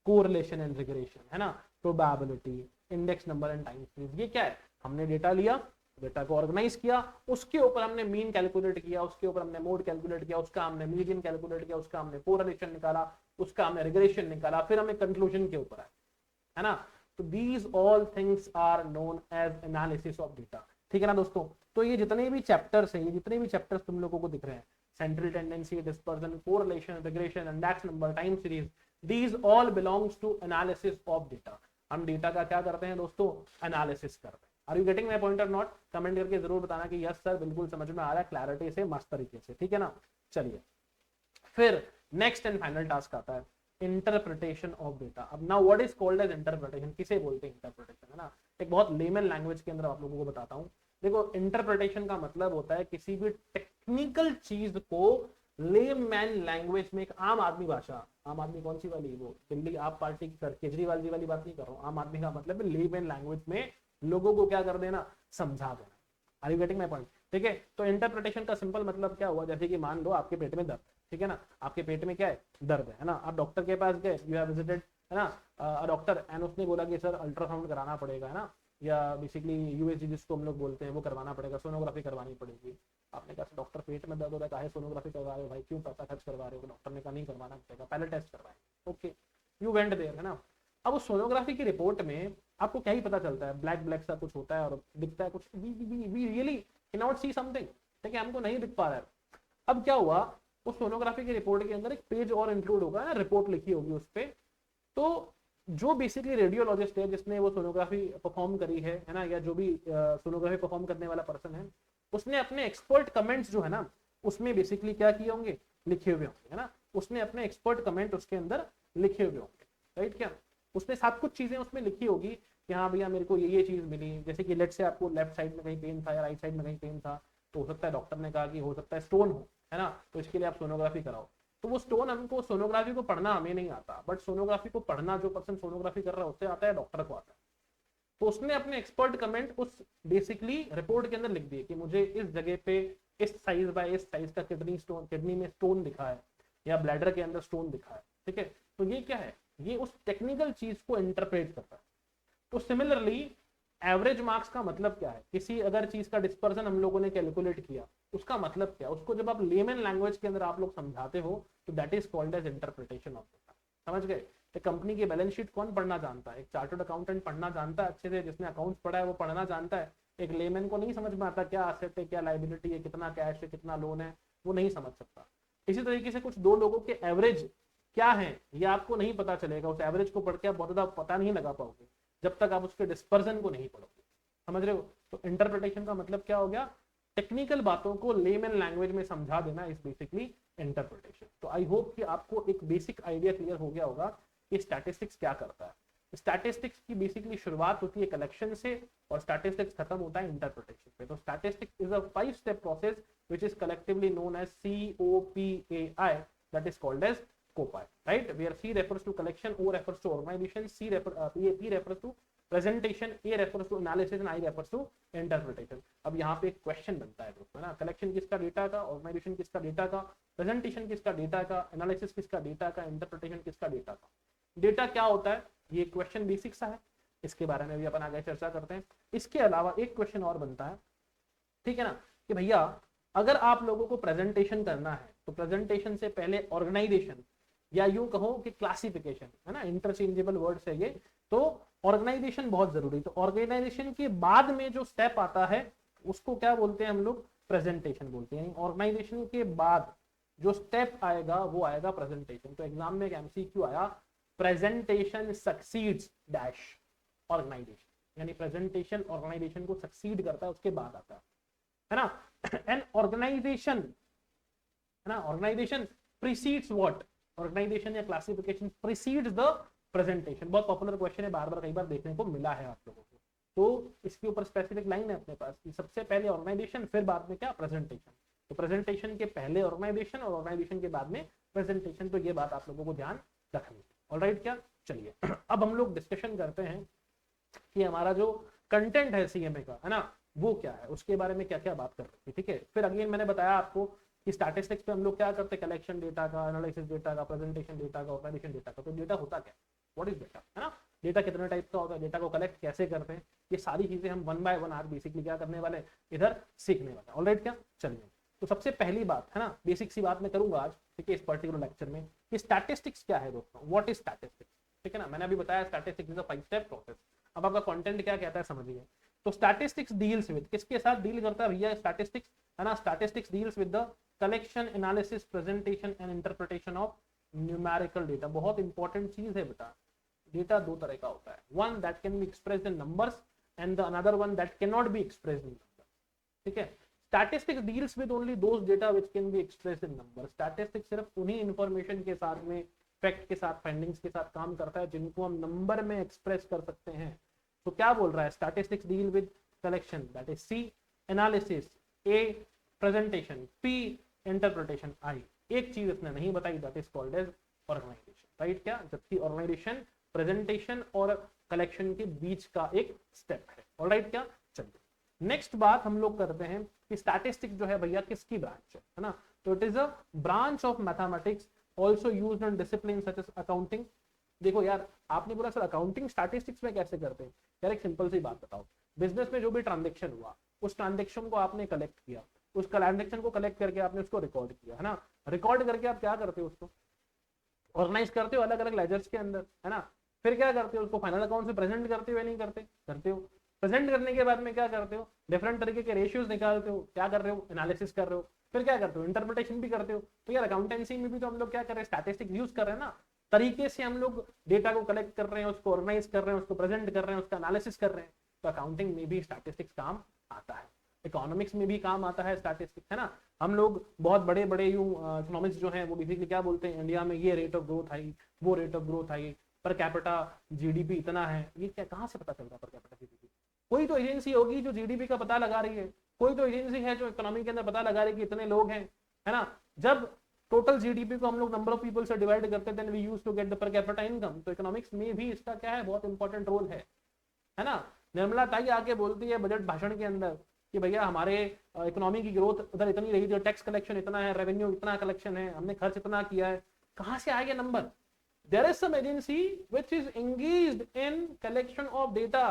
correlation and regression, है ना, probability, index number and time series. ये क्या है, हमने डेटा लिया, डेटा को ऑर्गेनाइज किया, उसके ऊपर हमने मीन कैलकुलेट किया, उसके ऊपर हमने मोड कैलकुलेट किया, उसका हमने मीडियन कैलकुलेट किया, उसका हमने कोरिलेशन निकाला, उसका हमने रिग्रेशन निकाला, फिर हमें कंक्लूजन के ऊपर आए, है ना। तो these all things are known as analysis of data. ठीक है ना दोस्तों, तो ये जितने भी चैप्टर्स हैं, ये जितने भी चैप्टर्स तुम लोगों को दिख रहे हैं, central tendency, dispersion, correlation, regression, index number, time series, these all belongs to analysis of data. हम डेटा का क्या करते हैं दोस्तों, एनालिसिस करते हैं। Are you getting my point और नॉट, कमेंट करके जरूर बताना कि यस सर बिल्कुल समझ में आ रहा है, क्लैरिटी से, मस्त तरीके से। ठीक है ना, चलिए फिर नेक्स्ट एंड फाइनल टास्क आता है इंटरप्रिटेशन ऑफ डेटा। अब now what is called as interpretation, किसे बोलते हैं इंटरप्रिटेशन, है ना। एक बहुत लेमन लैंग्वेज के अंदर आप लोगों को बताता हूँ। देखो इंटरप्रिटेशन का मतलब होता है किसी भी टेक्निकल चीज को लेमैन लैंग्वेज में, एक आम आदमी भाषा, आम आदमी कौन सी वाली, वो दिल्ली आप पार्टी की केजरीवाल जी वाली बात नहीं कर रहा हूँ, आम आदमी का मतलब है लेमैन लैंग्वेज में लोगों को क्या कर देना, समझा देना। Are you getting my point. ठीक है, तो इंटरप्रिटेशन का सिंपल मतलब क्या हुआ, जैसे कि मान लो आपके पेट में दर्द, ठीक है ना, आपके पेट में क्या है, दर्द है ना, आप डॉक्टर के पास गए, यू हैव विजिटेड, है ना, डॉक्टर, एंड उसने बोला कि सर अल्ट्रासाउंड कराना पड़ेगा, है ना, या बेसिकली यूएसजी जिसको हम लोग बोलते हैं वो करवाना पड़ेगा, सोनोग्राफी करवानी पड़ेगी। आपने कहा डॉक्टर पेट में दर्द हो रहा है, सोनोग्राफी करवा रहे हो भाई, क्यों पैसा खर्च करवा रहे हो, डॉक्टर ने कहा नहीं करवाना पड़ेगा, पहले टेस्ट करवाएं। ओके, यू वेंट देयर, है ना। अब उस सोनोग्राफी की रिपोर्ट में आपको क्या ही पता चलता है, ब्लैक ब्लैक सा कुछ होता है और दिखता है कुछ, we really can not see something, ठीक है, हमको नहीं दिख पा रहा है। अब क्या हुआ, उस सोनोग्राफी की रिपोर्ट के अंदर एक पेज और इंक्लूड होगा, रिपोर्ट लिखी होगी उस पर। तो जो बेसिकली रेडियोलॉजिस्ट है जिसने वो सोनोग्राफी परफॉर्म करी है ना, या जो भी सोनोग्राफी परफॉर्म करने वाला पर्सन है, उसने अपने एक्सपर्ट कमेंट्स जो है ना उसमें बेसिकली क्या किए होंगे, लिखे हुए होंगे, है ना। उसने अपने एक्सपर्ट कमेंट उसके अंदर लिखे हुए होंगे, राइट। क्या उसने साथ कुछ चीजें उसमें लिखी होगी कि हाँ भैया मेरे को ये चीज मिली, जैसे कि लेट से आपको लेफ्ट साइड में कहीं पेन था या राइट साइड में कहीं पेन था, तो हो सकता है डॉक्टर ने कहा कि हो सकता है स्टोन हो, है ना, तो इसके लिए आप सोनोग्राफी कराओ। तो वो स्टोन, हमको सोनोग्राफी को पढ़ना हमें नहीं आता, बट सोनोग्राफी को पढ़ना जो पर्सन सोनोग्राफी कर रहा है उससे आता है, डॉक्टर को आता है। तो उसने अपने एक्सपर्ट कमेंट उस बेसिकली रिपोर्ट के अंदर लिख दिए कि मुझे इस जगह पे इस साइज बाय इस साइज का किडनी में स्टोन दिखा है या ब्लैडर के अंदर स्टोन दिखा है, ठीक है। तो ये क्या है, ये उस टेक्निकल चीज को इंटरप्रेट करता है। तो सिमिलरली एवरेज मार्क्स का मतलब क्या है, किसी अगर चीज का डिस्पर्सन हम लोगों ने कैलकुलेट किया, उसका मतलब क्या, उसको जब आप लेमन लैंग्वेज के अंदर आप लोग समझाते हो तो that is called as interpretation of data. समझ गए। एक कंपनी की बैलेंस शीट कौन पढ़ना जानता है, एक चार्टर्ड अकाउंटेंट पढ़ना जानता है अच्छे से, जिसने अकाउंट्स पढ़ा है वो पढ़ना जानता है। एक लेमैन को नहीं समझ में आता क्या एसेट है क्या लायबिलिटी है, कितना कैश है कितना लोन है, वो नहीं समझ सकता। इसी तरीके से कुछ दो लोगों के एवरेज क्या है ये आपको नहीं पता चलेगा, उस एवरेज को पढ़ के आप बहुत ज्यादा पता नहीं लगा पाओगे जब तक आप उसके डिस्पर्सन को नहीं पढ़ोगे। समझ रहे हो। तो इंटरप्रिटेशन का मतलब क्या हो गया, टेक्निकल बातों को लेमन लैंग्वेज में समझा देना इज बेसिकली इंटरप्रिटेशन। तो आई होप कि आपको एक बेसिक आइडिया क्लियर हो गया होगा कि स्टैटिस्टिक्स क्या करता है। स्टैटिस्टिक्स की बेसिकली शुरुआत होती है कलेक्शन से और स्टैटिस्टिक्स खत्म होता है इंटरप्रिटेशन पे। तो statistics is a 5 step process which is collectively known as COPAI, that is called as scope I, right, where C refers to collection, O refers to organisation, P refers to presentation, A refers to analysis and I refers to interpretation. अब यहाँ पे एक क्वेश्चन बनता है दोस्तों, है ना, कलेक्शन किसका, डेटा का, ऑर्गेनाइजेशन किसका, डेटा का, प्रेजेंटेशन किसका, डेटा का, एनालिसिस किसका, डेटा का, इंटरप्रिटेशन किसका, डेटा का। डेटा क्या होता है, ये क्वेश्चन बेसिक सा है, इसके बारे में भी अपन आगे चर्चा करते हैं। इसके अलावा एक क्वेश्चन और बनता है, ठीक है ना, कि भैया अगर आप लोगों को प्रेजेंटेशन करना है तो प्रेजेंटेशन से पहले ऑर्गेनाइजेशन या यूं कहो कि क्लासिफिकेशन, है ना, इंटरचेंजेबल वर्ड्स है ये, तो ऑर्गेनाइजेशन बहुत जरूरी। तो ऑर्गेनाइजेशन के बाद में जो स्टेप आता है उसको क्या बोलते हैं हम लोग, प्रेजेंटेशन बोलते हैं। ऑर्गेनाइजेशन के बाद जो स्टेप आएगा वो आएगा प्रेजेंटेशन। तो एग्जाम में एक एमसीक्यू आया, प्रेजेंटेशन सक्सीड्स डैश ऑर्गेनाइजेशन, यानी प्रेजेंटेशन ऑर्गेनाइजेशन को सक्सीड करता है उसके बाद आता है ना। एंड ऑर्गेनाइजेशन, है ना, ऑर्गेनाइजेशन प्रीसीड्स व्हाट, ऑर्गेनाइजेशन या क्लासिफिकेशन प्रीसीड्स द प्रेजेंटेशन। बहुत पॉपुलर क्वेश्चन है, बार बार कई बार देखने को मिला है आप लोगों को। तो इसके ऊपर स्पेसिफिक लाइन है अपने पास कि सबसे पहले ऑर्गेनाइजेशन, फिर बाद में क्या, प्रेजेंटेशन। तो प्रेजेंटेशन के पहले ऑर्गेनाइजेशन और ऑर्गेनाइजेशन के बाद में प्रेजेंटेशन। तो ये बात आप लोगों को ध्यान रखनी है। ऑलराइट, क्या, चलिए अब हम लोग डिस्कशन करते हैं कि हमारा जो कंटेंट है सीएमए का, है ना, वो क्या है, उसके बारे में क्या क्या बात कर रहे थे, ठीक है। फिर अगेन मैंने बताया आपको कि स्टैटिस्टिक्स पे हम लोग क्या करते हैं, कलेक्शन डेटा का, एनालिसिस डेटा का, प्रेजेंटेशन डेटा का, ऑर्गेनाइजेशन डेटा का। तो डेटा होता क्या, व्हाट इज डेटा, है ना, डेटा कितने टाइप का होता है, डेटा को कलेक्ट कैसे करते हैं, ये सारी चीजें हम वन बाय वन आज बेसिकली क्या करने वाले इधर सीखने वाले। ऑलराइट, क्या, चलिए। तो सबसे पहली बात, है ना, बेसिक सी बात मैं करूंगा आज, ठीक है, इस पर्टिकुलर लेक्चर में, कि स्टैटिस्टिक्स क्या है दोस्तों, व्हाट इज स्टैटिस्टिक्स, ठीक है ना। मैंने अभी बताया statistics is a 5 step process. अब आपका कंटेंट क्या कहता है समझिए। तो स्टैटिस्टिक्स डील्स विद, किसके साथ डील करता है भैया स्टैटिस्टिक्स, है ना, statistics deals with the collection, analysis, presentation and interpretation of numerical data. बहुत इंपॉर्टेंट चीज है बेटा, डेटा दो तरह का होता है, one that can be expressed in numbers and the another one that can not be expressed in numbers, ठीक है। Statistics deals with only those data which can be expressed in numbers. Statistics सिर्फ उन्हीं इंफॉर्मेशन के साथ में, फैक्ट के साथ, फाइंडिंग्स के साथ काम करता है जिनको हम नंबर में एक्सप्रेस कर सकते हैं। तो क्या बोल रहा है, statistics deal with collection, that is C, analysis, A, presentation, P, interpretation, I. एक चीज इसने नहीं बताई, that is called as organisation, right, क्या, जबकि ऑर्गेनाइजेशन प्रेजेंटेशन और कलेक्शन के बीच का एक स्टेप है। ऑलराइट, क्या, चलिए नेक्स्ट बात हम लोग करते हैं कि स्टैटिस्टिक्स जो है भैया किसकी ब्रांच है ना। तो it is a branch of mathematics also used in discipline such as accounting. देखो यार, आपने बोला सर अकाउंटिंग स्टैटिस्टिक्स में कैसे करते हैं, यार एक सिंपल सी बात बताओ, बिजनेस में जो भी ट्रांजेक्शन हुआ उस ट्रांजेक्शन को आपने कलेक्ट किया, उस ट्रांजेक्शन को कलेक्ट करके आपने उसको रिकॉर्ड किया, है ना, रिकॉर्ड करके आप क्या करते हो, उसको ऑर्गेनाइज करते हो अलग अलग लेजर्स के अंदर, है ना, फिर क्या करते हो, उसको फाइनल अकाउंट में प्रेजेंट करते हो या नहीं करते, करते हो। प्रेजेंट करने के बाद में क्या करते हो, डिफरेंट तरीके के रेशियोज निकालते हो, क्या कर रहे हो, एनालिसिस कर रहे हो, फिर क्या करते हो, इंटरप्रिटेशन भी करते हो। तो यार अकाउंटेंसी में भी तो हम लोग क्या कर रहे हैं, स्टैटिस्टिक्स यूज कर रहे हैं ना, तरीके से हम लोग डेटा को कलेक्ट कर रहे हैं, उसको ऑर्गेनाइज कर रहे हैं, उसको प्रेजेंट कर रहे हैं, उसका एनालिसिस कर रहे हैं। तो अकाउंटिंग में भी स्टैटिस्टिक्स काम आता है, इकोनॉमिक्स में भी काम आता है स्टैटिस्टिक्स, है ना। हम लोग बहुत बड़े बड़े यूं इकोनॉमिक्स जो है वो बेसिकली क्या बोलते हैं, इंडिया में ये रेट ऑफ ग्रोथ आई, वो rate of growth I, per capita GDP इतना है, ये क्या कहाँ से पता चलता है पर कैपिटा जीडीपी। कोई तो एजेंसी होगी जो जीडीपी का पता लगा रही है, कोई तो एजेंसी है जो इकोनॉमी के अंदर पता लगा रही है कि इतने लोग हैं, है ना। जब टोटल जीडीपी को हम लोग नंबर ऑफ पीपल से डिवाइड करते हैं, then we use to get the per capita income. तो इकोनॉमिक्स में भी इसका क्या है, बहुत इंपॉर्टेंट रोल है ना। निर्मला ताई आके बोलती है बजट भाषण के अंदर कि भैया हमारे इकोनॉमी की ग्रोथ उधर इतनी रही थी, टैक्स कलेक्शन इतना है, रेवेन्यू इतना कलेक्शन है, हमने खर्च इतना किया है, कहां से आए ये नंबर। There is some agency which is engaged in collection of data,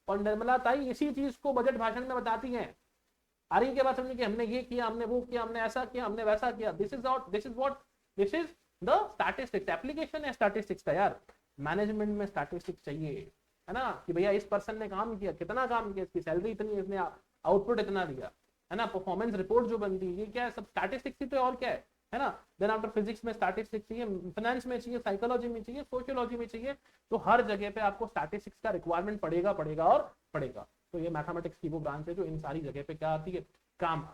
और निर्मला ताई इसी चीज को बजट भाषण में बताती हैं। आ रही के बात समझिए कि हमने ये किया, हमने वो किया, हमने ऐसा किया, हमने वैसा किया। This is the statistics, application है स्टैटिस्टिक्स का। यार मैनेजमेंट में स्टैटिस्टिक्स चाहिए, है ना, कि भैया इस पर्सन ने काम किया, कितना काम किया, इसकी सैलरी इतनी, इसने आउटपुट इतना दिया, है ना, परफॉर्मेंस रिपोर्ट जो बनती है, ये क्या है, सब स्टैटिस्टिक्स ही तो और क्या है ना। देन आफ्टर फिजिक्स में स्टैटिस्टिक्स चाहिए, फाइनेंस में चाहिए, साइकोलॉजी में चाहिए, सोशियोलॉजी में चाहिए। तो हर जगह पे आपको स्टैटिस्टिक्स का रिक्वायरमेंट पड़ेगा और पड़ेगा। तो ये मैथमेटिक्स की वो ब्रांच है जो इन सारी जगह पे क्या आती है, काम,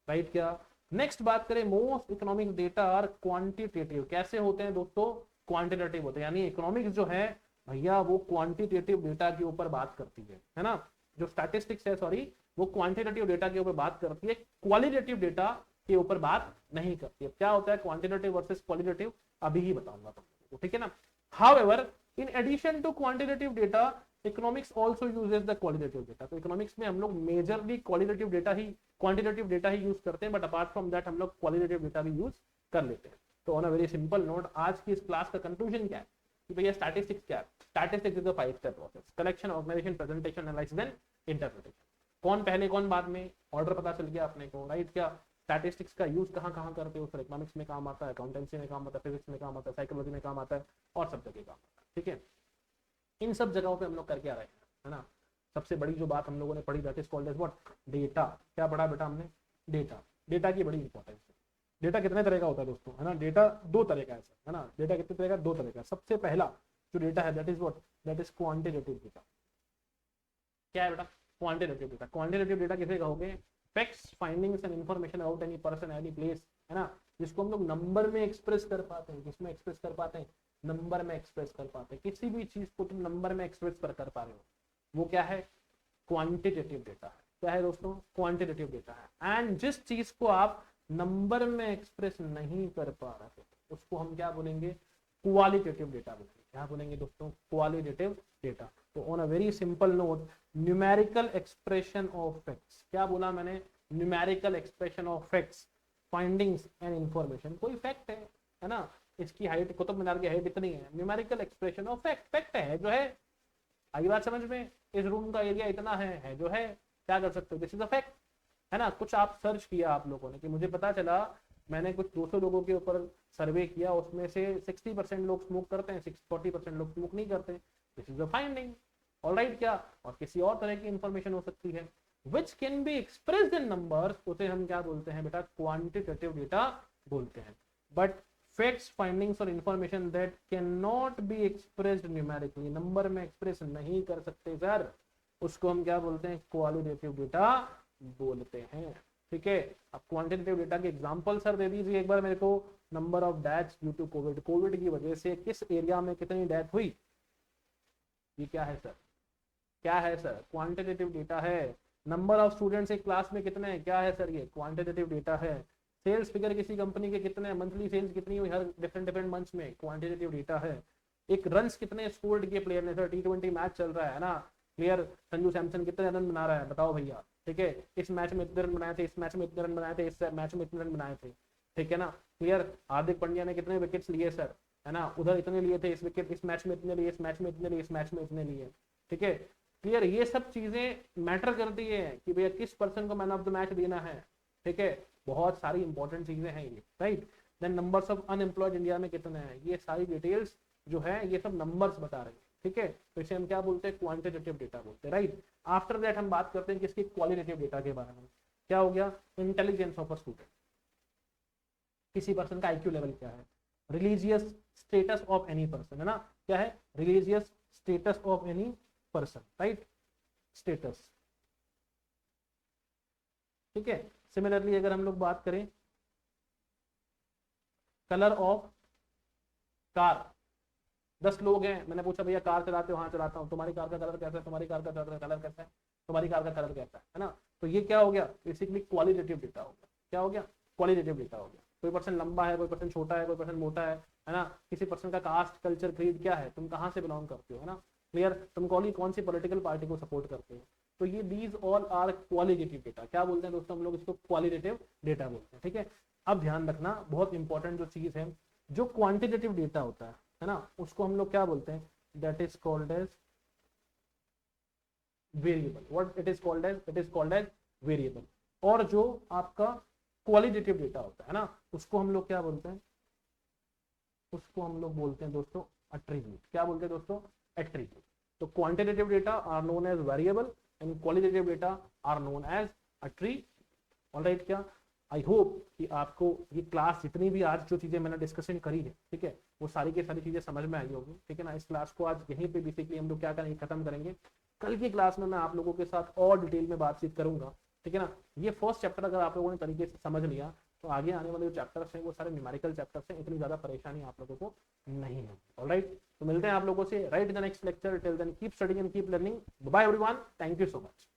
राइट, क्या। नेक्स्ट बात करें, most economic data are quantitative. कैसे होते हैं दोस्तों, क्वांटिटेटिव होते हैं, यानी इकोनॉमिक्स जो है भैया वो क्वांटिटेटिव डेटा के ऊपर बात करती है ना। जो स्टैटिस्टिक्स है सॉरी, वो क्वांटिटेटिव डेटा के ऊपर बात करती है, क्वालिटेटिव डेटा के ऊपर बात नहीं करती है। क्या होता है क्वांटिटेटिव वर्सेस क्वालिटेटिव, अभी ही बताऊंगा तुम लोगों को, ठीक है ना। However in addition to quantitative data economics also uses the qualitative data. तो इकोनॉमिक्स में हम लोग मेजरली क्वालिटेटिव डेटा ही क्वांटिटेटिव डेटा ही यूज करते हैं, बट अपार्ट फ्रॉम दैट हम लोग क्वालिटेटिव डेटा भी यूज कर लेते हैं। तो on a very simple note, आज की इस क्लास का कंक्लूजन क्या है कि भैया स्टैटिस्टिक्स क्या है। Statistics is a 5 step process, collection, organisation, presentation, analysis and interpretation. कौन पहले कौन बाद में, ऑर्डर पता चल गया अपने को, राइट। क्या स्टैटिस्टिक्स का यूज कहाँ कहाँ करते हो सर, इकोनॉमिक्स में काम आता है, अकाउंटेंसी में काम आता है, फिजिक्स में काम आता है, साइकोलॉजी में काम आता है, और सब जगह काम आता है, ठीक है। इन सब जगहों पे हम लोग करके आ रहे हैं, है ना। सबसे बड़ी जो बात हम लोगों ने पढ़ी, that is called as what, data. क्या पढ़ा बेटा हमने, डेटा। डेटा की बड़ी इंपॉर्टेंस है। डेटा कितने तरह का होता है दोस्तों, है ना। डेटा दो तरह का है ना। डेटा कितने तरह का, दो तरह का। सबसे पहला जो डेटा है that is what, that is quantitative data. क्या है बेटा, क्वांटिटेटिव डेटा। क्वांटिटेटिव डेटा किसे कहोगे, facts, findings and information about any person, any place, है ना, जिसको हम लोग नंबर में एक्सप्रेस कर पाते हैं। किसमें एक्सप्रेस कर पाते हैं, नंबर में एक्सप्रेस कर पाते हैं। किसी भी चीज को तुम नंबर में एक्सप्रेस कर पा रहे हो, वो क्या है, क्वांटिटेटिव डेटा है। क्या है दोस्तों, क्वांटिटेटिव डेटा है। एंड जिस चीज को आप नंबर में एक्सप्रेस नहीं कर पा रहे उसको हम क्या बोलेंगे, क्वालिटेटिव डेटा बोलेंगे। क्या बोलेंगे दोस्तों, क्वालिटेटिव डेटा। तो on a very simple note, numerical expression of facts. क्या बोला मैंने, numerical expression of facts, findings and information. कोई फैक्ट है ना, इसकी हाइट, कुतुब मीनार की हाइट इतनी है, numerical expression of fact, fact है जो है। आई बात समझ में, इस रूम का एरिया इतना है जो है, क्या कर सकते हो, दिस इज अ फैक्ट, है ना। कुछ आप सर्च किया आप लोगों ने कि मुझे पता चला, मैंने कुछ 200 लोगों के ऊपर सर्वे किया, उसमें से 60% लोग स्मोक करते हैं, 40% लोग स्मोक नहीं करते, this is a finding, alright. क्या, और किसी और तरह की इंफॉर्मेशन हो सकती है which can be expressed in numbers, उसे हम क्या बोलते हैं बेटा, क्वांटिटेटिव डेटा बोलते हैं। बट फैक्ट्स, फाइंडिंग्स और information that can not be expressed numerically, number में एक्सप्रेस नहीं कर सकते सर, उसको हम क्या बोलते हैं, क्वालिटेटिव डेटा बोलते हैं, ठीक है। अब क्वांटिटेटिव डेटा के एग्जांपल सर दे दीजिए एक बार मेरे को। Number of deaths due to covid, covid की वजह से किस एरिया में कितनी डेथ हुई, ये क्या है सर, क्या है सर, क्वांटिटेटिव डेटा है। नंबर ऑफ स्टूडेंट्स एक क्लास में कितने हैं, क्या है सर, ये क्वांटिटेटिव डेटा है। सेल्स फिगर किसी कंपनी के कितने, मंथली सेल्स कितनी हुई हर डिफरेंट मंथ्स में, क्वांटिटेटिव डेटा है। एक रन्स कितने स्कोर्ड किए प्लेयर ने सर, T20 मैच चल रहा है ना, प्लेयर संजू सैमसन कितने रन बना रहा है, बताओ भैया, ठीक है। इस मैच में इतने रन बनाए थे, इस मैच में इतने रन बनाए थे, इस मैच में इतने रन बनाए थे, ठीक है ना। प्लेयर हार्दिक पांड्या ने कितने विकेट्स लिए सर, है ना, उधर इतने लिए थे, इस विकेट, इस मैच में इतने लिए, इस मैच में इतने लिए, इस मैच में इतने लिए, ठीक है। क्लियर, ये सब चीजें मैटर करती है कि भैया किस पर्सन को मैन ऑफ द मैच देना है, ठीक है। बहुत सारी इंपॉर्टेंट चीजें हैं ये, right. Then numbers of unemployed India में कितने हैं, ये सारी डिटेल्स जो है ये सब नंबर्स बता रहे हैं, ठीक है। तो इसे हम क्या बोलते हैं, क्वांटिटेटिव डेटा बोलते हैं, राइट। आफ्टर दैट हम बात करते हैं किसकी, क्वालिटेटिव डेटा के बारे में। क्या हो गया, इंटेलिजेंस ऑफ अ स्टूडेंट, किसी पर्सन का आईक्यू लेवल क्या है। Religious status of any person, है ना, क्या है, religious status of any person, right, status, ठीक है। सिमिलरली अगर हम लोग बात करें कलर ऑफ कार, 10 लोग हैं, मैंने पूछा भैया कार चलाते हो, हाँ चलाता हूँ, तुम्हारी कार का कलर कैसा है, तुम्हारी कार का कलर कैसा है, तुम्हारी कार का कलर कैसा है ना। तो ये क्या हो गया, बेसिकली क्वालिटेटिव डेटा हो गया। क्या हो गया, क्वालिटेटिव डेटा हो गया। कोई पर्सन लंबा है, कोई पर्सन छोटा है, कोई पर्सन मोटा है ना। किसी पर्सन का कास्ट, कल्चर, क्रीड क्या है, तुम कहाँ से बिलोंग करते हो, है ना, क्लियर, तुम कौन सी पॉलिटिकल पार्टी को सपोर्ट करते हो। तो ये these all are qualitative data. क्या बोलते हैं दोस्तों हम लोग इसको, क्वालिटेटिव डेटा बोलते हैं, ठीक है। अब ध्यान रखना, बहुत इंपॉर्टेंट जो चीज है, जो क्वांटिटेटिव डेटा होता है ना, उसको हम लोग क्या बोलते हैं, that is called as variable. What it is called as, it is called as variable. और जो आपका क्वालिटेटिव डेटा होता है ना, उसको हम लोग क्या बोलते हैं, उसको हम लोग बोलते हैं दोस्तों एट्रीब्यूट। क्या बोलते हैं दोस्तों, एट्रीब्यूट। तो quantitative data are known as variable and qualitative data are known as attribute, alright. क्या, आई होप कि आपको ये क्लास जितनी भी आज जो चीजें मैंने डिस्कशन करी है, ठीक है, वो सारी की सारी चीजें समझ में आई होगी, ठीक है ना। इस क्लास को आज यहीं पे बेसिकली हम लोग क्या करेंगे, खत्म करेंगे। कल की क्लास में मैं आप लोगों के साथ और डिटेल में बातचीत करूंगा, ठीक है ना। ये फर्स्ट चैप्टर अगर आप लोगों ने तरीके से समझ लिया तो आगे आने वाले जो चैप्टर्स हैं वो सारे न्यूमेरिकल चैप्टर्स हैं, इतनी ज्यादा परेशानी आप लोगों को नहीं है, ऑलराइट। तो मिलते हैं आप लोगों से right in the next lecture. Till then keep studying and keep learning. Bye everyone, thank you so much.